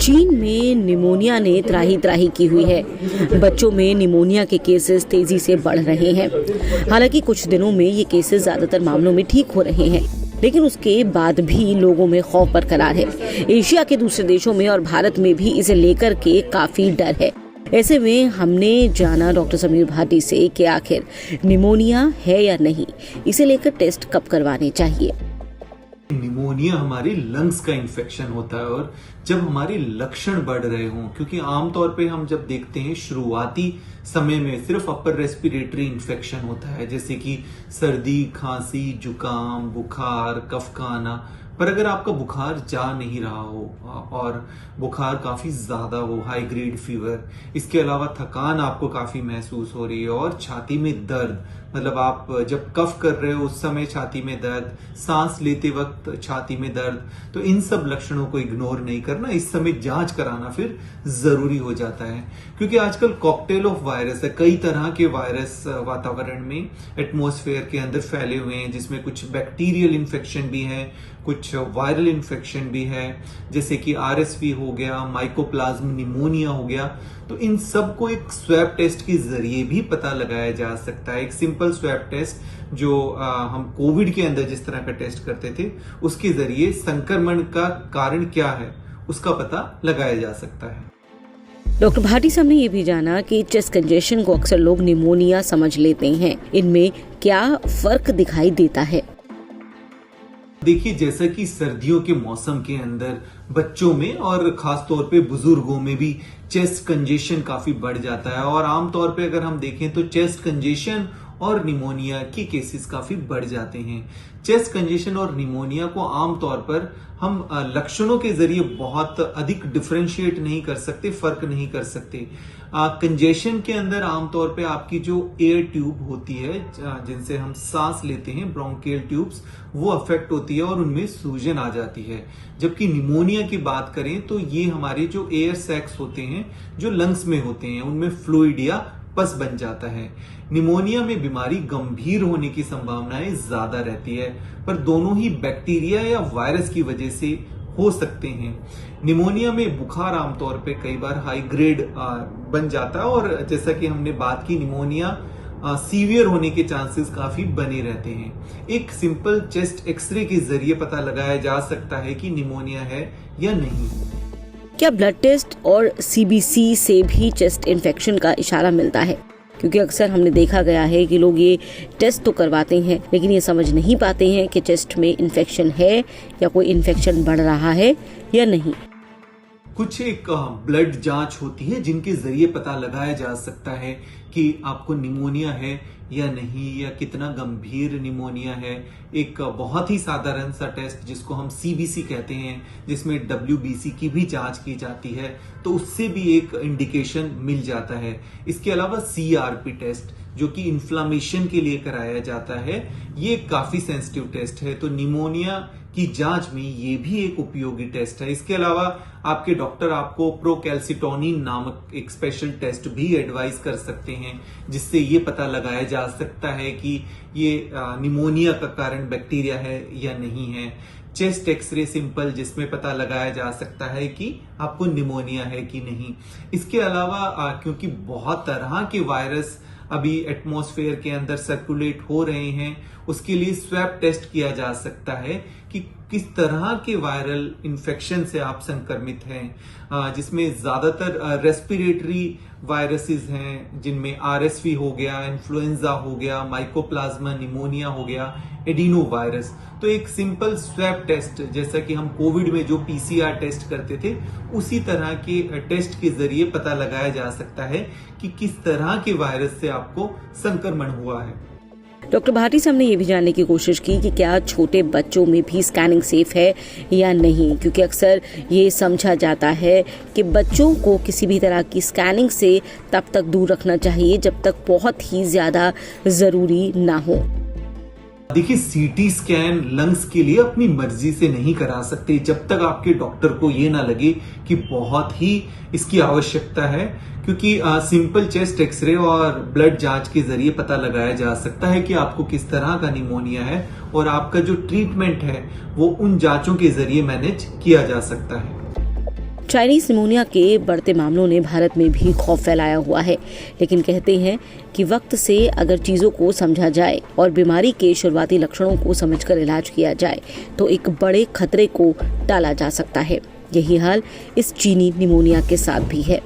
चीन में निमोनिया ने त्राही त्राही की हुई है। बच्चों में निमोनिया के केसेस तेजी से बढ़ रहे हैं। हालांकि कुछ दिनों में ये केसेस ज्यादातर मामलों में ठीक हो रहे हैं, लेकिन उसके बाद भी लोगों में खौफ बरकरार है। एशिया के दूसरे देशों में और भारत में भी इसे लेकर के काफी डर है। ऐसे में हमने जाना डॉक्टर समीर भाटी से कि आखिर निमोनिया है या नहीं, इसे लेकर टेस्ट कब करवाने चाहिए। निमोनिया हमारे लंग्स का इन्फेक्शन होता है और जब हमारे लक्षण बढ़ रहे हों, क्योंकि आमतौर पे हम जब देखते हैं शुरुआती समय में सिर्फ अपर रेस्पिरेटरी इन्फेक्शन होता है, जैसे कि सर्दी, खांसी, जुकाम, बुखार, कफ का आना। पर अगर आपका बुखार जा नहीं रहा हो और बुखार काफी ज्यादा हो, हाई ग्रेड फीवर, इसके अलावा थकान आपको काफी महसूस हो रही है और छाती में दर्द, मतलब आप जब कफ कर रहे हो उस समय छाती में दर्द, सांस लेते वक्त छाती में दर्द, तो इन सब लक्षणों को इग्नोर नहीं करना। इस समय जांच कराना फिर जरूरी हो जाता है, क्योंकि आजकल कॉकटेल ऑफ वायरस है। कई तरह के वायरस वातावरण में, एटमॉस्फेयर के अंदर फैले हुए हैं, जिसमें कुछ बैक्टीरियल इन्फेक्शन भी है, कुछ वायरल इन्फेक्शन भी है, जैसे कि RSV हो गया, माइकोप्लाज्म निमोनिया हो गया। तो इन सब को एक स्वैब टेस्ट के जरिए भी पता लगाया जा सकता है। एक सिंपल स्वैब टेस्ट जो हम कोविड के अंदर जिस तरह का टेस्ट करते थे, उसके जरिए संक्रमण का कारण क्या है उसका पता लगाया जा सकता है। डॉक्टर भाटी साहब ने ये भी जाना कि चेस्ट कंजेशन को अक्सर लोग निमोनिया समझ लेते हैं। इनमें क्या फर्क दिखाई देता है? देखिए, जैसा कि सर्दियों के मौसम के अंदर बच्चों में और खास तौर पे बुजुर्गों में भी चेस्ट कंजेशन काफी बढ़ जाता है, और आमतौर पे अगर हम देखें तो चेस्ट कंजेशन और निमोनिया के केसेस काफी बढ़ जाते हैं। चेस्ट कंजेशन और निमोनिया को आमतौर पर हम लक्षणों के जरिए बहुत अधिक डिफरेंशिएट नहीं कर सकते, फर्क नहीं कर सकते। कंजेशन के अंदर आमतौर पे आपकी जो एयर ट्यूब होती है, जिनसे हम सांस लेते हैं, ब्रोंकियल ट्यूब्स, वो अफेक्ट होती है और उनमें सूजन आ जाती है। जबकि निमोनिया की बात करें तो ये हमारे जो एयर सैक्स होते हैं, जो लंग्स में होते हैं, उनमें फ्लूइड या पस बन जाता है। निमोनिया में बीमारी गंभीर होने की संभावनाएं ज्यादा रहती है, पर दोनों ही बैक्टीरिया या वायरस की वजह से हो सकते हैं। निमोनिया में बुखार आमतौर पे कई बार हाई ग्रेड बन जाता है, और जैसा कि हमने बात की, निमोनिया सीवियर होने के चांसेस काफी बने रहते हैं। एक सिंपल चेस्ट एक्सरे के जरिए पता लगाया जा सकता है कि निमोनिया है या नहीं। क्या ब्लड टेस्ट और CBC से भी चेस्ट इन्फेक्शन का इशारा मिलता है? क्योंकि अक्सर हमने देखा गया है कि लोग ये टेस्ट तो करवाते हैं, लेकिन ये समझ नहीं पाते हैं कि चेस्ट में इन्फेक्शन है या कोई इन्फेक्शन बढ़ रहा है या नहीं। कुछ एक ब्लड जांच होती है जिनके जरिए पता लगाया जा सकता है कि आपको निमोनिया है या नहीं, या कितना गंभीर निमोनिया है। एक बहुत ही साधारण सा टेस्ट जिसको हम CBC कहते हैं, जिसमें WBC की भी जांच की जाती है, तो उससे भी एक इंडिकेशन मिल जाता है। इसके अलावा CRP टेस्ट, जो कि इन्फ्लामेशन के लिए कराया जाता है, ये काफी सेंसिटिव टेस्ट है, तो निमोनिया की जांच में ये भी एक उपयोगी टेस्ट है। इसके अलावा आपके डॉक्टर आपको प्रोकैल्सिटोनिन नामक एक स्पेशल टेस्ट भी एडवाइस कर सकते हैं, जिससे ये पता लगाया जा सकता है कि ये निमोनिया का कारण बैक्टीरिया है या नहीं है। चेस्ट एक्सरे सिंपल, जिसमें पता लगाया जा सकता है कि आपको निमोनिया है कि नहीं। इसके अलावा क्योंकि बहुत तरह के वायरस अभी एटमॉस्फेयर के अंदर सर्कुलेट हो रहे हैं, उसके लिए स्वैब टेस्ट किया जा सकता है कि किस तरह के वायरल इन्फेक्शन से आप संक्रमित हैं, जिसमें ज्यादातर रेस्पिरेटरी वायरसेस हैं, जिनमें RSV हो गया, इन्फ्लुएंजा हो गया, माइकोप्लाज्मा निमोनिया हो गया, एडिनो वायरस। तो एक सिंपल स्वैब टेस्ट, जैसा कि हम कोविड में जो PCR टेस्ट करते थे, उसी तरह के टेस्ट के जरिए पता लगाया जा सकता है कि किस तरह के वायरस से आपको संक्रमण हुआ है। डॉक्टर भाटी साहब ने ये भी जानने की कोशिश की कि क्या छोटे बच्चों में भी स्कैनिंग सेफ है या नहीं, क्योंकि अक्सर ये समझा जाता है कि बच्चों को किसी भी तरह की स्कैनिंग से तब तक दूर रखना चाहिए जब तक बहुत ही ज्यादा जरूरी ना हो। देखिए, CT स्कैन लंग्स के लिए अपनी मर्जी से नहीं करा सकते जब तक आपके डॉक्टर को ये ना लगे कि बहुत ही इसकी आवश्यकता है, क्योंकि सिंपल चेस्ट एक्सरे और ब्लड जांच के जरिए पता लगाया जा सकता है कि आपको किस तरह का निमोनिया है, और आपका जो ट्रीटमेंट है वो उन जांचों के जरिए मैनेज किया जा सकता है। चाइनीज निमोनिया के बढ़ते मामलों ने भारत में भी खौफ फैलाया हुआ है, लेकिन कहते हैं कि वक्त से अगर चीज़ों को समझा जाए और बीमारी के शुरुआती लक्षणों को समझकर इलाज किया जाए तो एक बड़े खतरे को टाला जा सकता है। यही हाल इस चीनी निमोनिया के साथ भी है।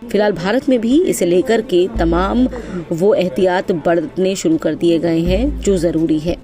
फिलहाल भारत में भी इसे लेकर के तमाम वो एहतियात बरतने शुरू कर दिए गए हैं जो ज़रूरी है।